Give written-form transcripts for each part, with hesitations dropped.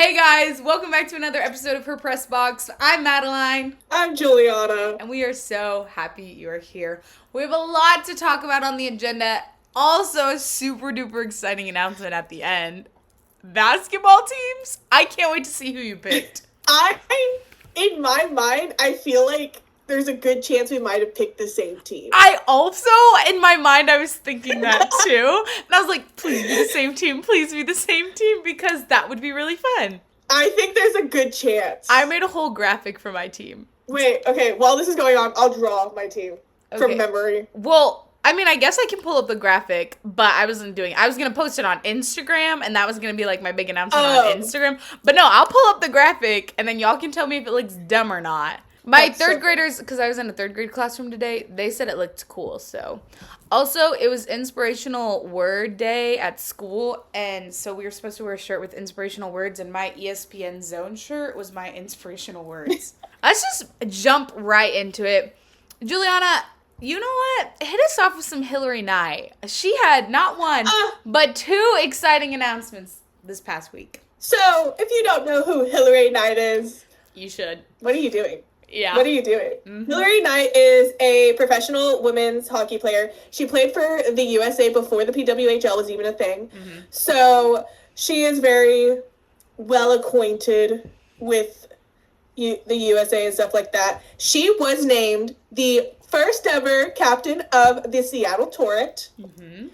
Hey guys, welcome back to another episode of Her Press Box. I'm Madeline. I'm Juliana. And we are so happy you are here. We have a lot to talk about on the agenda. Also, a super duper exciting announcement at the end. Basketball teams? I can't wait to see who you picked. In my mind, I feel like there's a good chance we might have picked the same team. I also, in my mind, I was thinking that too. And I was like, please be the same team. Please be the same team because that would be really fun. I think there's a good chance. I made a whole graphic for my team. Wait, okay, while this is going on, I'll draw my team from memory. Well, I mean, I guess I can pull up the graphic, but I was going to post it on Instagram, and that was going to be like my big announcement on Instagram. But no, I'll pull up the graphic, and then y'all can tell me if it looks dumb or not. My third graders, because I was in a third grade classroom today, they said it looked cool, so. Also, it was Inspirational Word Day at school, and so we were supposed to wear a shirt with inspirational words, and my ESPN Zone shirt was my inspirational words. Let's just jump right into it. Juliana, you know what? Hit us off with some Hilary Knight. She had not one, but two exciting announcements this past week. So, if you don't know who Hilary Knight is, you should. What are you doing? Yeah. What are you doing? Mm-hmm. Hilary Knight is a professional women's hockey player. She played for the USA before the PWHL was even a thing. Mm-hmm. So she is very well acquainted with the USA and stuff like that. She was named the first ever captain of the Seattle Torrent and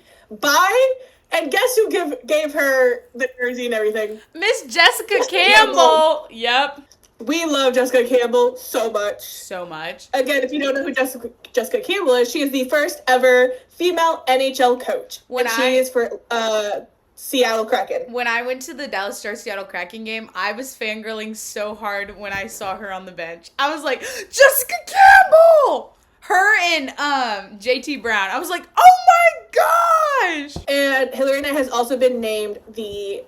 guess who gave her the jersey and everything? Miss Jessica Campbell. Yep. We love Jessica Campbell so much. So much. Again, if you don't know who Jessica Campbell is, she is the first ever female NHL coach. She is for Seattle Kraken. When I went to the Dallas Stars Seattle Kraken game, I was fangirling so hard when I saw her on the bench. I was like, Jessica Campbell! Her and JT Brown. I was like, oh my gosh! And Hilary Knight has also been named the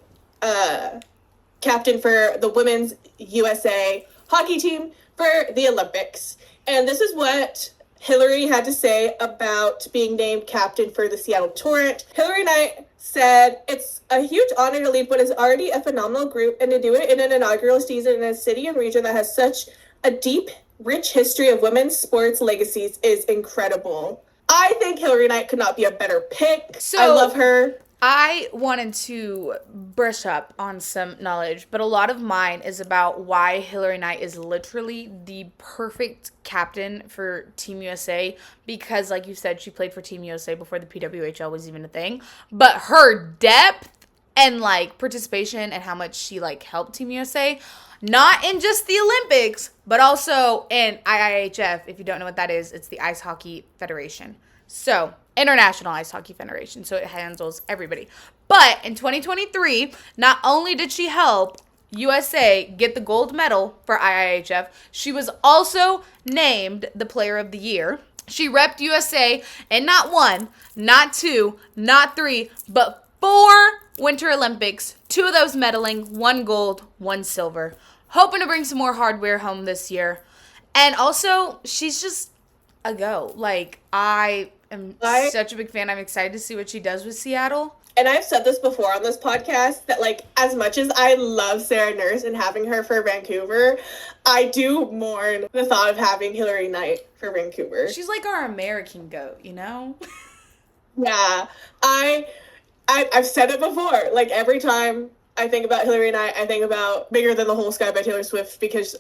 captain for the women's USA hockey team for the Olympics. And this is what Hilary had to say about being named captain for the Seattle Torrent. Hilary Knight said, "It's a huge honor to lead what is already a phenomenal group and to do it in an inaugural season in a city and region that has such a deep, rich history of women's sports legacies is incredible." I think Hilary Knight could not be a better pick. I love her. I wanted to brush up on some knowledge, but a lot of mine is about why Hilary Knight is literally the perfect captain for Team USA because, like you said, she played for Team USA before the PWHL was even a thing. But her depth and, like, participation and how much she, like, helped Team USA, not in just the Olympics, but also in IIHF. If you don't know what that is, it's the Ice Hockey Federation. So, International Ice Hockey Federation, so it handles everybody. But in 2023, not only did she help USA get the gold medal for IIHF, she was also named the Player of the Year. She repped USA in not one, not two, not three, but 4 Winter Olympics. 2 of those medaling, 1 gold, 1 silver. Hoping to bring some more hardware home this year. And also, she's just a go. Like, I'm such a big fan. I'm excited to see what she does with Seattle. And I've said this before on this podcast that, like, as much as I love Sarah Nurse and having her for Vancouver, I do mourn the thought of having Hilary Knight for Vancouver. She's like our American goat, you know? Yeah. I've said it before. Like, every time I think about Hilary Knight, I think about Bigger Than the Whole Sky by Taylor Swift because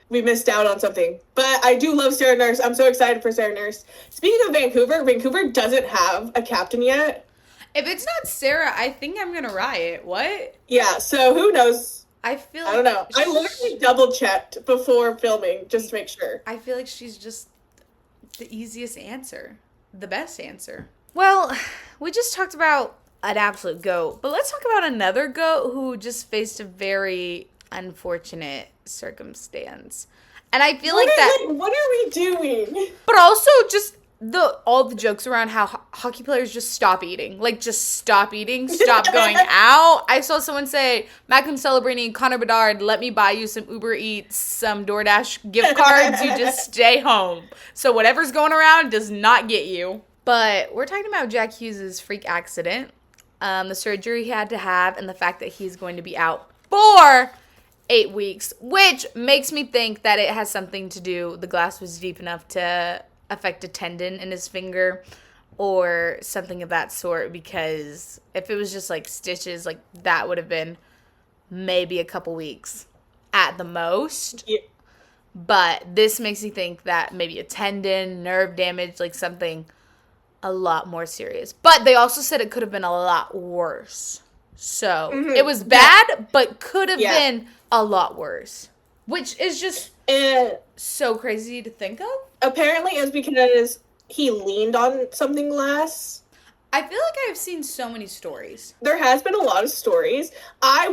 we missed out on something. But I do love Sarah Nurse. I'm so excited for Sarah Nurse. Speaking of Vancouver doesn't have a captain yet. If it's not Sarah, I think I'm going to riot. What? Yeah, so who knows? I don't know. I literally double-checked before filming just to make sure. I feel like she's just the easiest answer. The best answer. Well, we just talked about an absolute goat. But let's talk about another goat who just faced a very unfortunate circumstance. And I feel what are we doing? But also just all the jokes around how hockey players just stop eating. Like, just stop eating, stop going out. I saw someone say, Malcolm Celebrini, Connor Bedard, let me buy you some Uber Eats, some DoorDash gift cards. You just stay home. So whatever's going around does not get you. But we're talking about Jack Hughes' freak accident, the surgery he had to have, and the fact that he's going to be out for 8 weeks, which makes me think that it has something to do. The glass was deep enough to affect a tendon in his finger or something of that sort, because if it was just like stitches, like that would have been maybe a couple weeks at the most. Yeah. But this makes me think that maybe a tendon, nerve damage, like something a lot more serious. But they also said it could have been a lot worse. So it was bad, but could have been a lot worse. Which is just so crazy to think of. Apparently it's because he leaned on something less. I feel like I've seen so many stories. There has been a lot of stories. I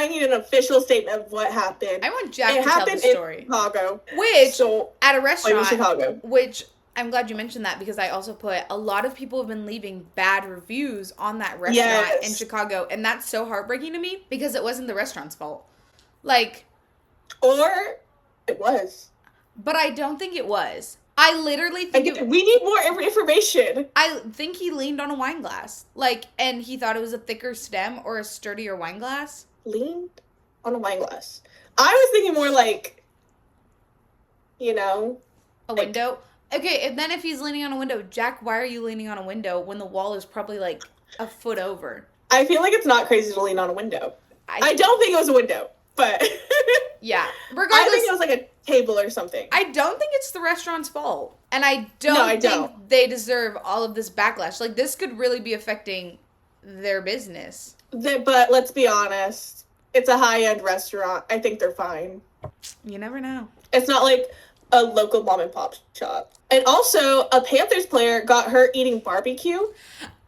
need an official statement of what happened. I want Jack to tell the story. In Chicago. At a restaurant. In Chicago. Which, I'm glad you mentioned that, because I also put a lot of people have been leaving bad reviews on that restaurant in Chicago. And that's so heartbreaking to me, because it wasn't the restaurant's fault. Like. Or it was. But I don't think it was. I literally think we need more information. I think he leaned on a wine glass. Like, and he thought it was a thicker stem or a sturdier wine glass. Leaned on a wine glass. I was thinking more like, a window. Okay, and then if he's leaning on a window, Jack, why are you leaning on a window when the wall is probably like a foot over? I feel like it's not crazy to lean on a window. I don't think it was a window, but yeah. Regardless, I think it was like a table or something. I don't think it's the restaurant's fault, and I don't think they deserve all of this backlash. Like, this could really be affecting their business. But let's be honest, it's a high-end restaurant. I think they're fine. You never know. It's not like a local mom and pop shop. And also, a Panthers player got hurt eating barbecue.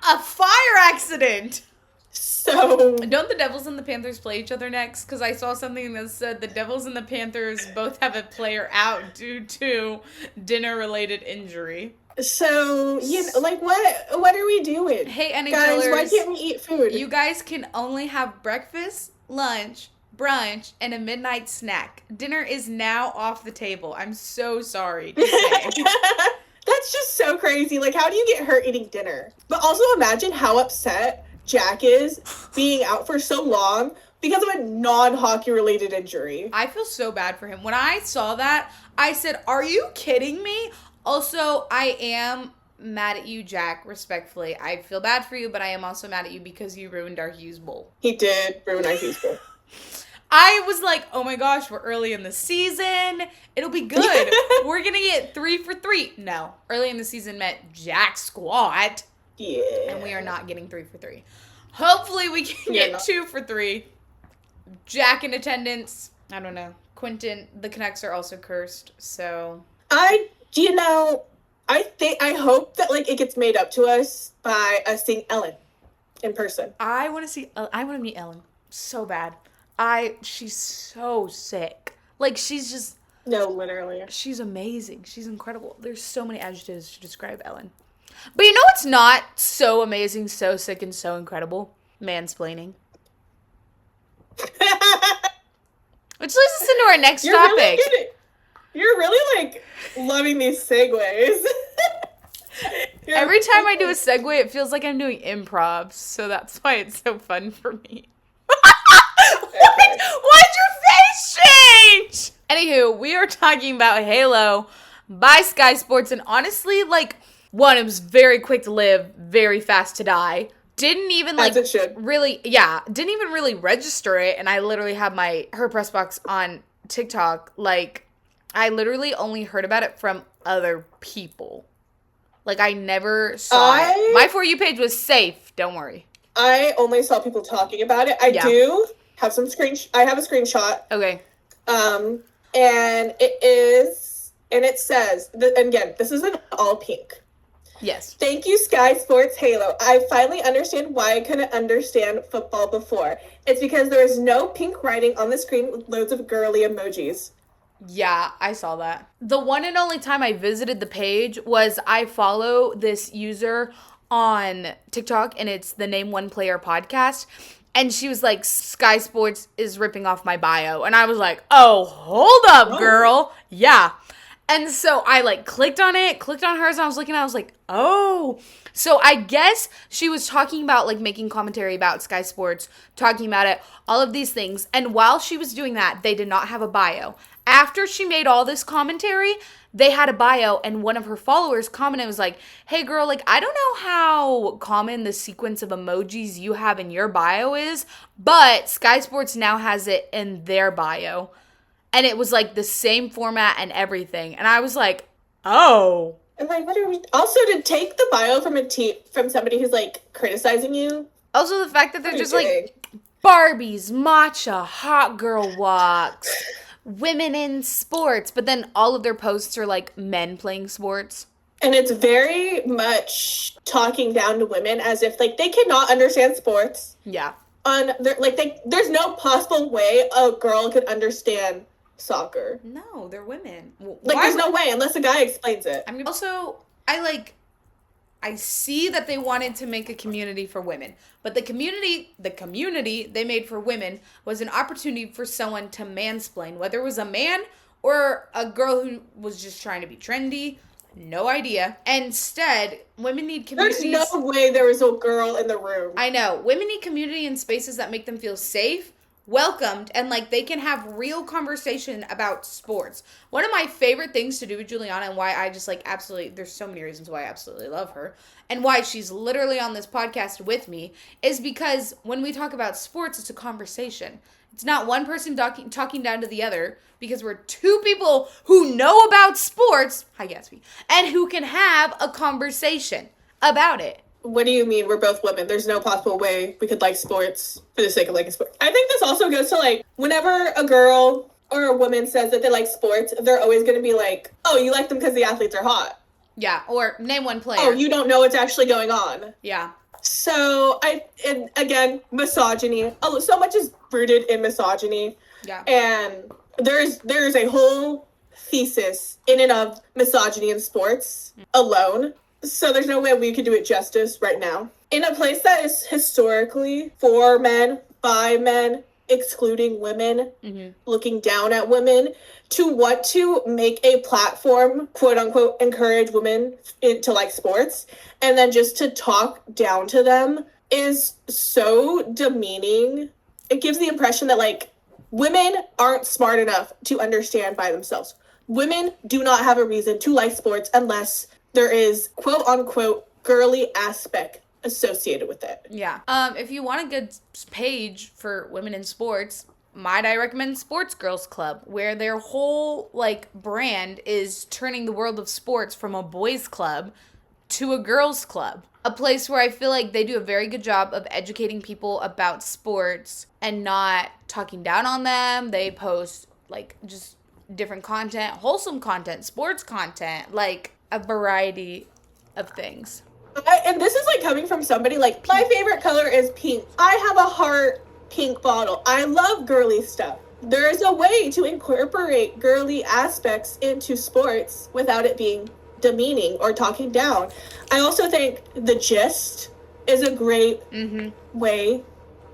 A fire accident! So... Don't the Devils and the Panthers play each other next? Because I saw something that said the Devils and the Panthers both have a player out due to dinner-related injury. So, what are we doing? Hey, NHLers. Guys, why can't we eat food? You guys can only have breakfast, lunch, brunch, and a midnight snack. Dinner is now off the table. I'm so sorry to say. That's just so crazy. Like, how do you get hurt eating dinner? But also imagine how upset Jack is being out for so long because of a non-hockey related injury. I feel so bad for him. When I saw that, I said, are you kidding me? Also, I am mad at you, Jack, respectfully. I feel bad for you, but I am also mad at you because you ruined our Hughes Bowl. He did ruin our Hughes Bowl. I was like, oh my gosh, we're early in the season. It'll be good. We're going to get 3 for 3. No, early in the season meant Jack squat. Yeah. And we are not getting 3 for 3. Hopefully we can get 2 for 3. Jack in attendance. I don't know. Quentin, the Canucks are also cursed, so. I hope that it gets made up to us by us seeing Ellen in person. I want to meet Ellen so bad. She's so sick. Like, she's just. No, literally. She's amazing. She's incredible. There's so many adjectives to describe Ellen. But you know what's not so amazing, so sick, and so incredible? Mansplaining. Which leads us into our next topic. You're really, loving these segues. Every time I do a segue, it feels like I'm doing improv, so that's why it's so fun for me. Why'd your face change? Anywho, we are talking about Halo by Sky Sports, and honestly, one, it was very quick to live, very fast to die. Didn't even didn't even really register it, and I literally have her press box on TikTok. I literally only heard about it from other people. I never saw it. My For You page was safe. Don't worry. I only saw people talking about it. I do have I have a screenshot. Okay. And it says, and again, this is in all pink. Yes. Thank you, Sky Sports Halo. I finally understand why I couldn't understand football before. It's because there is no pink writing on the screen with loads of girly emojis. Yeah, I saw that. The one and only time I visited the page was I follow this user on TikTok, and it's the Name One Player podcast. And she was like, Sky Sports is ripping off my bio. And I was like, oh, hold up, girl. Yeah. And so I like clicked on hers, and I was looking, and I was like, oh. So I guess she was talking about like making commentary about Sky Sports, talking about it, all of these things. And while she was doing that, they did not have a bio. After she made all this commentary, they had a bio, and one of her followers commented, was like, hey girl, like I don't know how common the sequence of emojis you have in your bio is, but Sky Sports now has it in their bio. And it was like the same format and everything. And I was like, oh. And like, what are we? Also, to take the bio from somebody who's like criticizing you. Also, the fact that they're just like Barbies, matcha, hot girl walks, women in sports. But then all of their posts are like men playing sports. And it's very much talking down to women as if like they cannot understand sports. Yeah. There's no possible way a girl could understand soccer. No, they're women. There's no way unless a guy explains it. I mean, also, I see that they wanted to make a community for women, but the community they made for women was an opportunity for someone to mansplain, whether it was a man or a girl who was just trying to be trendy. No idea. Instead, women need communities. There's no way there was a girl in the room. I know. Women need community and spaces that make them feel safe, welcomed, and like they can have real conversation about sports. One of my favorite things to do with Juliana, and why I just like absolutely, there's so many reasons why I absolutely love her, and why she's literally on this podcast with me, is because when we talk about sports, it's a conversation. It's not one person talking down to the other, because we're two people who know about sports, hi Gatsby, and who can have a conversation about it. What do you mean we're both women? There's no possible way we could like sports for the sake of liking sports. I think this also goes to like, whenever a girl or a woman says that they like sports, they're always going to be like, oh, you like them because the athletes are hot. Yeah, or name one player. Oh, you don't know what's actually going on. Yeah. So, and again, misogyny. Oh, so much is rooted in misogyny. Yeah. And there's a whole thesis in and of misogyny in sports alone. So there's no way we could do it justice right now. In a place that is historically for men, by men, excluding women, looking down at women, to want to make a platform, quote unquote, encourage women to like sports, and then just to talk down to them is so demeaning. It gives the impression that like women aren't smart enough to understand by themselves. Women do not have a reason to like sports unless there is quote unquote girly aspect associated with it. Yeah. If you want a good page for women in sports, might I recommend Sports Girls Club, where their whole like brand is turning the world of sports from a boys club to a girls club. A place where I feel like they do a very good job of educating people about sports and not talking down on them. They post like just different content, wholesome content, sports content, like a variety of things. And this is like coming from somebody like, my favorite color is pink. I have a heart pink bottle. I love girly stuff. There is a way to incorporate girly aspects into sports without it being demeaning or talking down. I also think the gist is a great way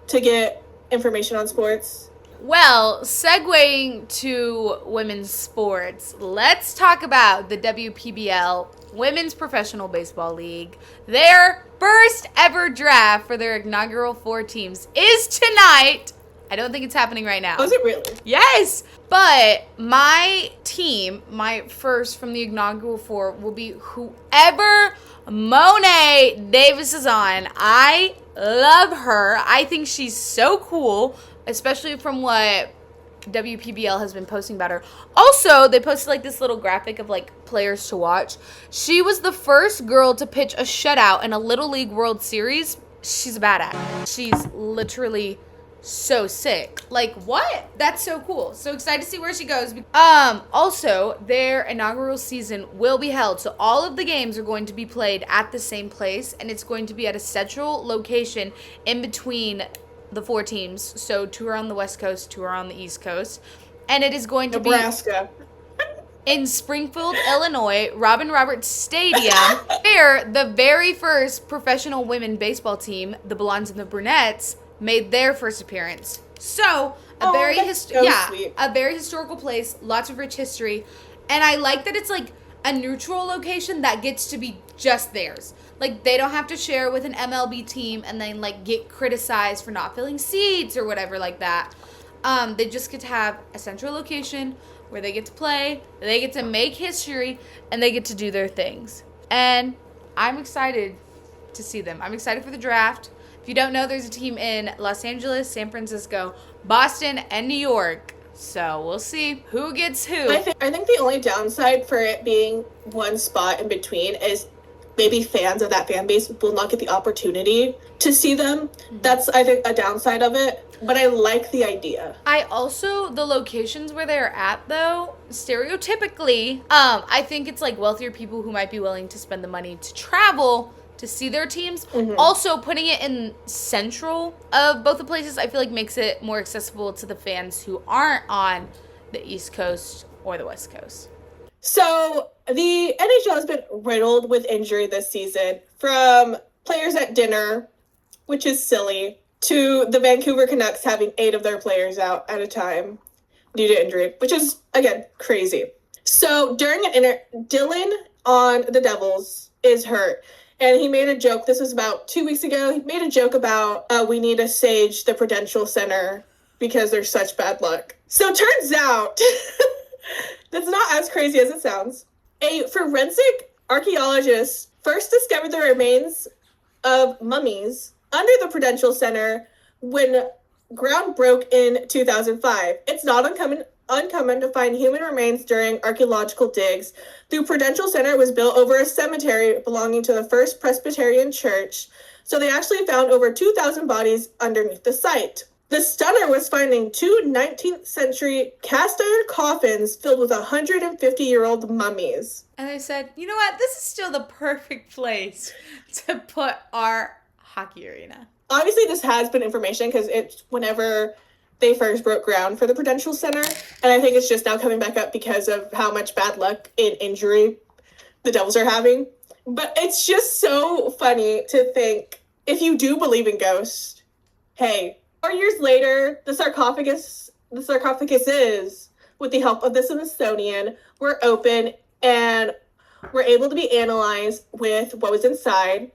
to get information on sports. Well, segueing to women's sports, let's talk about the WPBL, Women's Professional Baseball League. Their first ever draft for their inaugural 4 teams is tonight. I don't think it's happening right now. Oh, is it really? Yes! But my team, my first from the inaugural 4, will be whoever Monet Davis is on. I love her. I think she's so cool, especially from what WPBL has been posting about her. Also, they posted like this little graphic of like players to watch. She was the first girl to pitch a shutout in a Little League World Series. She's a badass. She's literally so sick. Like, what? That's so cool. So excited to see where she goes. Also, their inaugural season will be held. So all of the games are going to be played at the same place, and it's going to be at a central location in between the 4 teams. So 2 are on the West Coast, 2 are on the East Coast. And it is going to Nebraska. be in Springfield, Illinois, Robin Roberts Stadium, where the very first professional women baseball team, the Blondes and the Brunettes, made their first appearance. So, a very historical place, lots of rich history. And I like that it's like a neutral location that gets to be just theirs. Like they don't have to share with an MLB team and then like get criticized for not filling seats or whatever like that. They just get to have a central location where they get to play, they get to make history, and they get to do their things. And I'm excited to see them. I'm excited for the draft. If you don't know, there's a team in Los Angeles, San Francisco, Boston, and New York. So we'll see who gets who. I think the only downside for it being one spot in between is maybe fans of that fan base will not get the opportunity to see them. Mm-hmm. That's, I think, a downside of it. But I like the idea. I also, the locations where they're at, though, stereotypically, I think it's like wealthier people who might be willing to spend the money to travel to see their teams. Mm-hmm. Also, putting it in central of both the places, I feel like makes it more accessible to the fans who aren't on the East Coast or the West Coast. So the NHL has been riddled with injury this season, from players at dinner, which is silly, to the Vancouver Canucks having 8 of their players out at a time due to injury, which is, again, crazy. So during an Dylan on the Devils is hurt. And he made a joke. This was about 2 weeks ago. He made a joke about we need to sage the Prudential Center because there's such bad luck. So turns out that's not as crazy as it sounds. A forensic archaeologist first discovered the remains of mummies under the Prudential Center when ground broke in 2005. It's not uncommon to find human remains during archaeological digs. The Prudential Center was built over a cemetery belonging to the First Presbyterian Church, so they actually found over 2,000 bodies underneath the site. The stunner was finding 2 19th century cast iron coffins filled with 150-year-old mummies. And they said, you know what, this is still the perfect place to put our hockey arena. Obviously, this has been information because it's whenever they first broke ground for the Prudential Center, and I think it's just now coming back up because of how much bad luck in injury the Devils are having. But it's just so funny to think, if you do believe in ghosts, hey, 4 years later, the sarcophaguses, with the help of the Smithsonian, were open and were able to be analyzed with what was inside.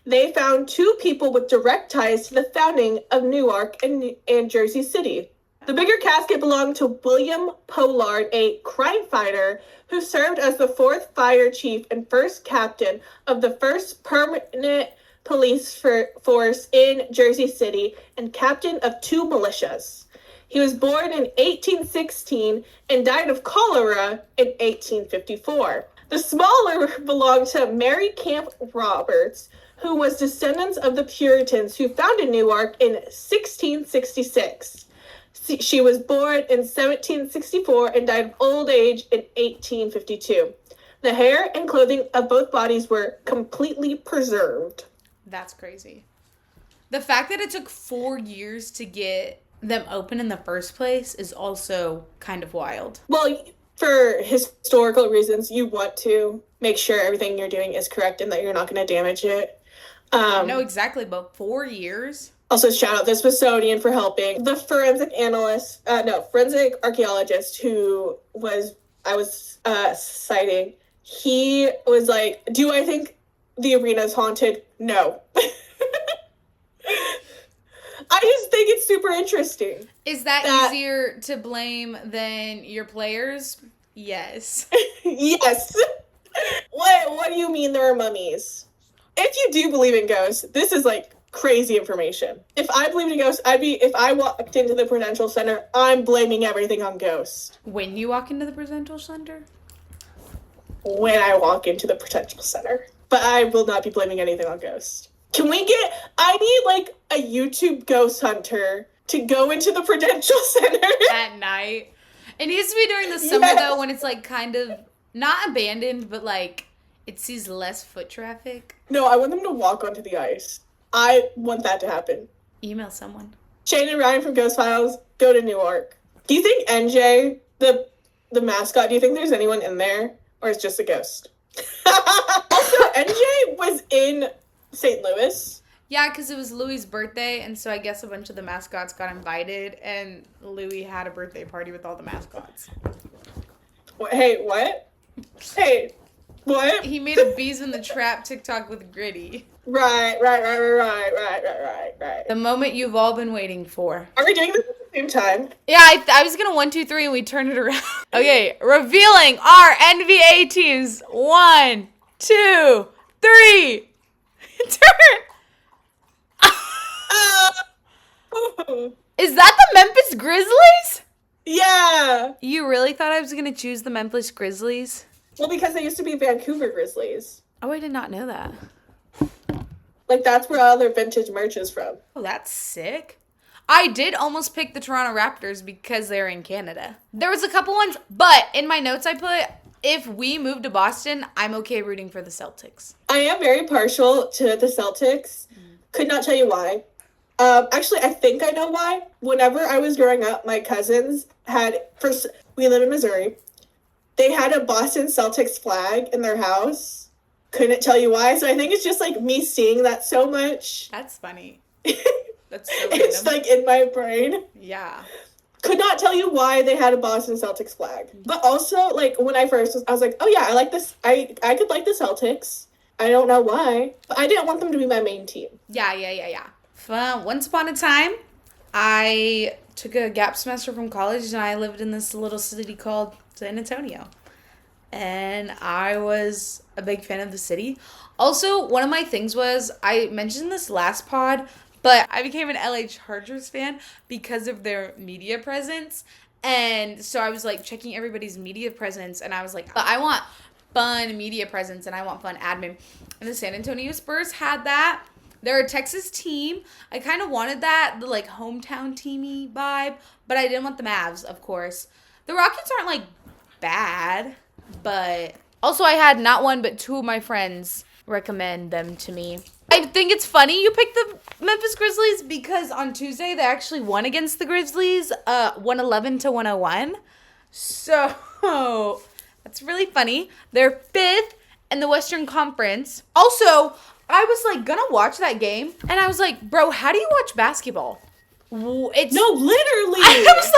They found 2 people with direct ties to the founding of Newark and Jersey City. The bigger casket belonged to William Pollard, a crime fighter who served as the 4th fire chief and first captain of the 1st Permanent Police Force in Jersey City and captain of 2 militias. He was born in 1816 and died of cholera in 1854. The smaller belonged to Mary Camp Roberts, who was descendants of the Puritans who founded Newark in 1666. She was born in 1764 and died of old age in 1852. The hair and clothing of both bodies were completely preserved. That's crazy. The fact that it took 4 years to get them open in the first place is also kind of wild. Well, for historical reasons, you want to make sure everything you're doing is correct and that you're not going to damage it. No, exactly, but 4 years. Also, shout out the Smithsonian for helping. The forensic archaeologist who I was citing, he was like, do I think the arena's haunted? No. I just think it's super interesting. Is that easier to blame than your players? Yes. Yes. What do you mean there are mummies? If you do believe in ghosts, this is like crazy information. If I believed in ghosts, if I walked into the Prudential Center, I'm blaming everything on ghosts. When you walk into the Prudential Center? When I walk into the Prudential Center. But I will not be blaming anything on ghosts. I need like a YouTube ghost hunter to go into the Prudential Center. At night. It needs to be during the summer, yes, though, when it's like kind of not abandoned, but like it sees less foot traffic. No, I want them to walk onto the ice. I want that to happen. Email someone. Shane and Ryan from Ghost Files, go to Newark. Do you think NJ, the mascot, do you think there's anyone in there? Or it's just a ghost? Also, NJ was in St. Louis. Yeah, because it was Louis' birthday, and so I guess a bunch of the mascots got invited, and Louis had a birthday party with all the mascots. Hey, what? Hey, what? He made a Bees in the Trap TikTok with Gritty. Right. The moment you've all been waiting for. Are we doing this at the same time? Yeah, I was gonna 1, 2, 3, and we turned it around. Okay, revealing our NBA teams. 1, 2, 3. Turn. Is that the Memphis Grizzlies? Yeah. You really thought I was gonna choose the Memphis Grizzlies? Well, because they used to be Vancouver Grizzlies. Oh, I did not know that. Like, that's where all their vintage merch is from. Oh, that's sick. I did almost pick the Toronto Raptors because they're in Canada. There was a couple ones, but in my notes I put, if we move to Boston, I'm okay rooting for the Celtics. I am very partial to the Celtics. Could not tell you why. Actually, I think I know why. Whenever I was growing up, my cousins had, first, we live in Missouri. They had a Boston Celtics flag in their house. Couldn't tell you why. So I think it's just like me seeing that so much. That's funny. That's so It's random. like in my brain. Yeah. Could not tell you why they had a Boston Celtics flag. But also, like, when I first was, I was like, oh yeah, I like this. I could like the Celtics. I don't know why. But I didn't want them to be my main team. Yeah. Once upon a time, I took a gap semester from college and I lived in this little city called San Antonio. And I was a big fan of the city. Also, one of my things was, I mentioned this last pod, but I became an LA Chargers fan because of their media presence. And so I was like checking everybody's media presence and I was like, I want fun media presence and I want fun admin. And the San Antonio Spurs had that. They're a Texas team. I kind of wanted that, the like hometown teamy vibe, but I didn't want the Mavs, of course. The Rockets aren't like bad, but also I had not one but two of my friends recommend them to me. I think it's funny you picked the Memphis Grizzlies because on Tuesday they actually won against the Grizzlies, 111 to 101. So that's really funny. They're 5th in the Western Conference. Also, I was like gonna watch that game and I was like, bro, how do you watch basketball? It's No, literally. I was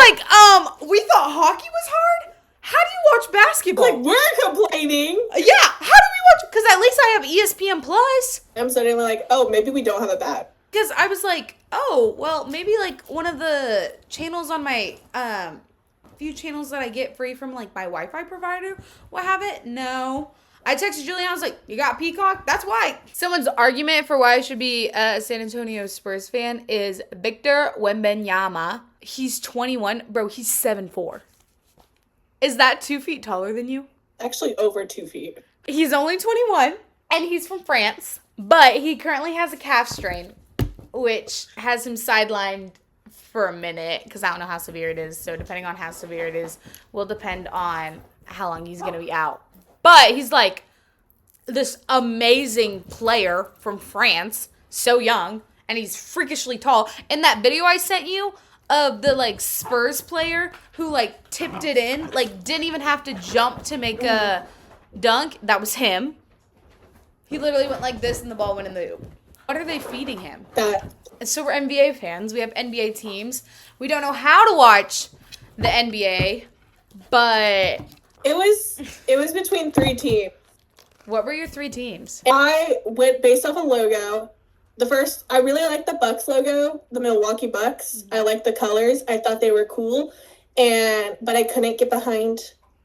like, we thought hockey was hard? How do you watch basketball? Like, we're complaining. Yeah, how do we watch? Because at least I have ESPN Plus. I'm suddenly like, oh, maybe we don't have it bad. Because I was like, oh, well, maybe like one of the channels on my few channels that I get free from like my Wi-Fi provider will have it. No. I texted Julian, I was like, you got Peacock? That's why. Someone's argument for why I should be a San Antonio Spurs fan is Victor Wembanyama. He's 21. Bro, he's 7'4". Is that 2 feet taller than you? Actually, over 2 feet. He's only 21, and he's from France, but he currently has a calf strain, which has him sidelined for a minute, because I don't know how severe it is. So depending on how severe it is will depend on how long he's going to be out. But he's like this amazing player from France, so young, and he's freakishly tall. In that video I sent you of the like Spurs player who like tipped it in, like didn't even have to jump to make a dunk, that was him. He literally went like this and the ball went in the hoop. What are they feeding him? So we're NBA fans. We have NBA teams. We don't know how to watch the NBA, but It was between 3 teams. what were your 3 teams? I went based off a logo. The first, I really liked the Bucks logo, the Milwaukee Bucks. I liked the colors. I thought they were cool. But I couldn't get behind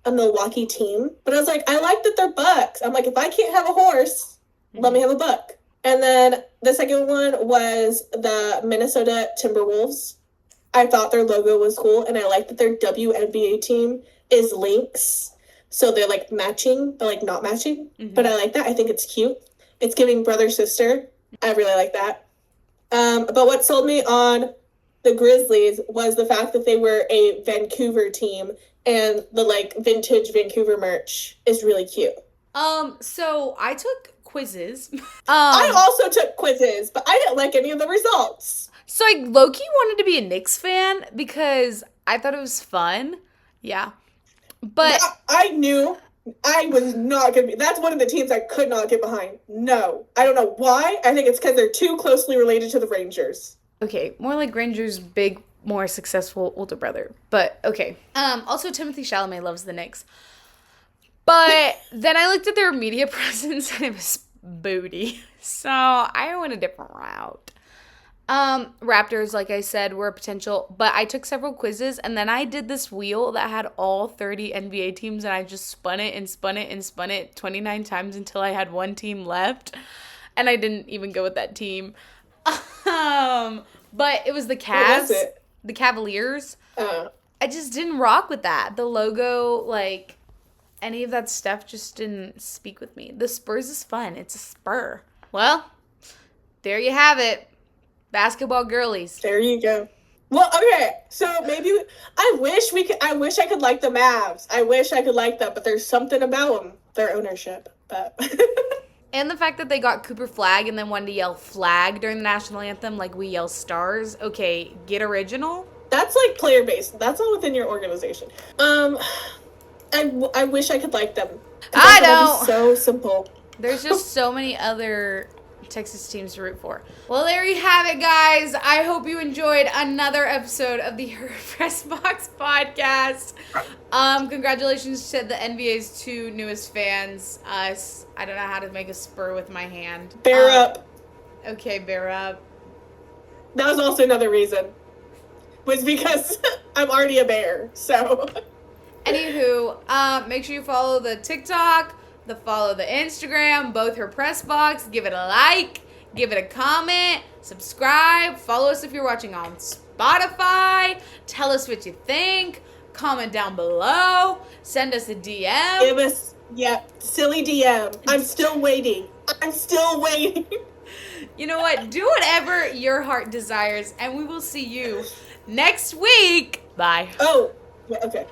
a Milwaukee team. But I was like, I like that they're Bucks. I'm like, if I can't have a horse, let me have a buck. And then the second one was the Minnesota Timberwolves. I thought their logo was cool, and I like that their WNBA team is Lynx. So they're like matching, but like not matching. But I like that. I think it's cute. It's giving brother sister. I really like that. But what sold me on the Grizzlies was the fact that they were a Vancouver team, and the like vintage Vancouver merch is really cute. So I took quizzes. I also took quizzes, but I didn't like any of the results. So I low-key wanted to be a Knicks fan because I thought it was fun. Yeah. But I knew I was not going to be. That's one of the teams I could not get behind. No. I don't know why. I think it's because they're too closely related to the Rangers. okay, more like Granger's big, more successful older brother. But okay. Also, Timothy Chalamet loves the Knicks. But then I looked at their media presence and it was booty. So I went a different route. Raptors, like I said, were a potential, but I took several quizzes and then I did this wheel that had all 30 NBA teams and I just spun it and spun it and spun it 29 times until I had one team left. And I didn't even go with that team. But it was the Cavs, What was it? the Cavaliers. I just didn't rock with that. The logo, like, any of that stuff just didn't speak with me. The Spurs is fun. It's a spur. Well, there you have it. Basketball girlies. There you go. Well, okay. So maybe I wish I could like the Mavs. I wish I could like them, but there's something about them. Their ownership, but. And the fact that they got Cooper Flag and then wanted to yell flag during the national anthem like we yell stars. Okay, get original. That's like player based. That's all within your organization. I wish I could like them. I don't. So simple. There's just so many other Texas teams to root for. Well, there you have it, guys. I hope you enjoyed another episode of the Press Box podcast. Congratulations to the NBA's two newest fans. Us. I don't know how to make a spur with my hand. Bear up. Okay, bear up. That was also another reason. Was because I'm already a bear, so. Anywho, make sure you follow the TikTok, follow the Instagram, both her press box. Give it a like, give it a comment, subscribe, follow us if you're watching on Spotify. Tell us what you think. Comment down below. Send us a DM. Give us, silly DM. I'm still waiting. You know what? Do whatever your heart desires, and we will see you next week. Bye. Oh, yeah, okay.